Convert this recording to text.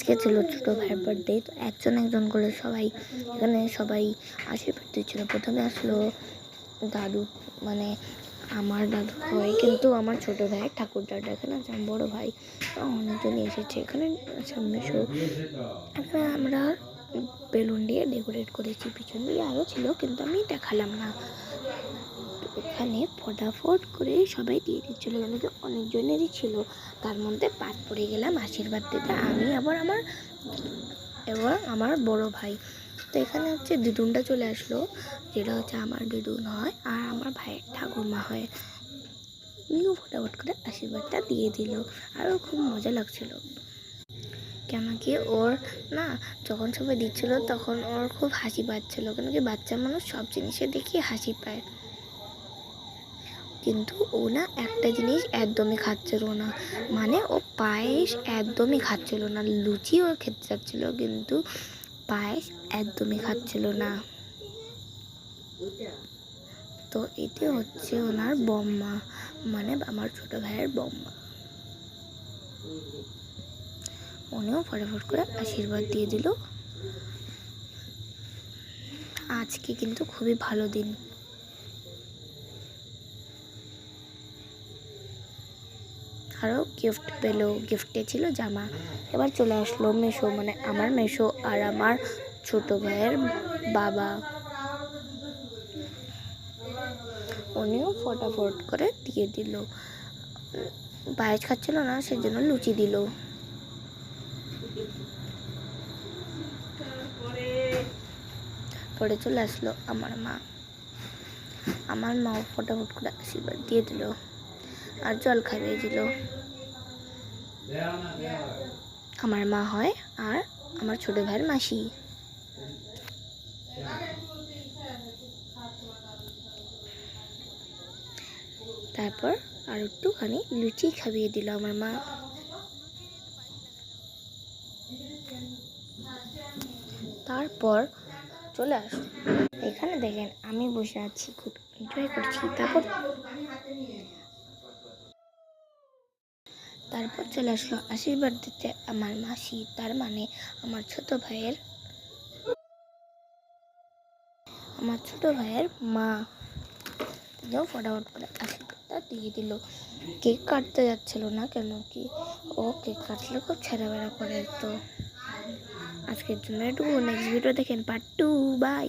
আজকে ছিল ছোটো ভাইয়ের বার্থডে। তো একজন একজন করে সবাই এখানে সবাই আশীর্বাদ দিচ্ছিলো। প্রথমে আসলো দাদু, মানে আমার দাদু হয়, কিন্তু আমার ছোটো ভাই ঠাকুরদার এখানে আছে আমার বড়ো ভাই, অনেকজনই এসেছে এখানে সামনে। এখানে আমরা বেলুন দিয়ে ডেকোরেট করেছি, পিছন দিয়ে আরও ছিল কিন্তু আমি দেখালাম না। এখানে ফটাফট করে সবাই দিয়ে দিচ্ছিলো, কিন্তু অনেকজনেরই ছিল। তার মধ্যে বাদ পড়ে গেলাম আশীর্বাদ দিতে আমি, আবার আমার বড় ভাই। তো এখানে হচ্ছে দিদুনটা চলে আসলো, যেটা হচ্ছে আমার দিদুন হয় আর আমার ভাইয়ের ঠাকুরমা হয়। উনিও ফটাফট করে আশীর্বাদটা দিয়ে দিল, আরও খুব মজা লাগছিল। কেন কি ওর না, যখন সবাই দিচ্ছিল তখন ওর খুব হাসি পাচ্ছিল, কেন কি বাচ্চা মানুষ সব জিনিসে দেখি হাসি পায়। কিন্তু ও না একটা জিনিস একদমই খাচ্ছিল না, মানে ও পায়েস একদমই খাচ্ছিল না। লুচি ও খেতে চাচ্ছিল কিন্তু পায়েস একদমই খাচ্ছিল না। তো এতে হচ্ছে ওনার বম্মা, মানে আমার ছোট ভাইয়ের বম্মা। উনিও ফটাফট করে আশীর্বাদ দিয়ে দিল। আজকে কিন্তু খুবই ভালো দিন। আরও গিফট পেলো, গিফটে ছিল জামা। এবার চলে আসলো মেশো, মানে আমার মেশো আর আমার ছোট ভাইয়ের বাবা। উনিও ফটাফট করে দিয়ে দিল। পায়েস খাচ্ছিল না, সেজন্য লুচি দিল। পরে চলে আসলো আমার মাও ফটাফট করে আশীর্বাদ দিয়ে দিল আর জল খাইয়ে দিল। আমার মা হয় আর আমার ছোট ভাইয়ের মাসি। তারপর আর একটুখানি লুচি খাইয়ে দিল আমার মা। তারপর চলে আসলো এখানে, দেখেন আমি বসে আছি, খুব এনজয় করছি। তারপর চলে আসলো আশীর্বাদ দিতে আমার মাসি, তার মানে আমার ছোট ভাইয়ের মা। তিনিও ফটাফট করে আশীর্বাদটা দিয়ে দিল। কেক কাটতে যাচ্ছিল না, কেন কি ও কেক কাটলে খুব ছেঁড়াবেড়া করে। তো আজকের জন্য এটুকু, নেক্সট ভিডিও দেখেন পার্ট 2। বাই।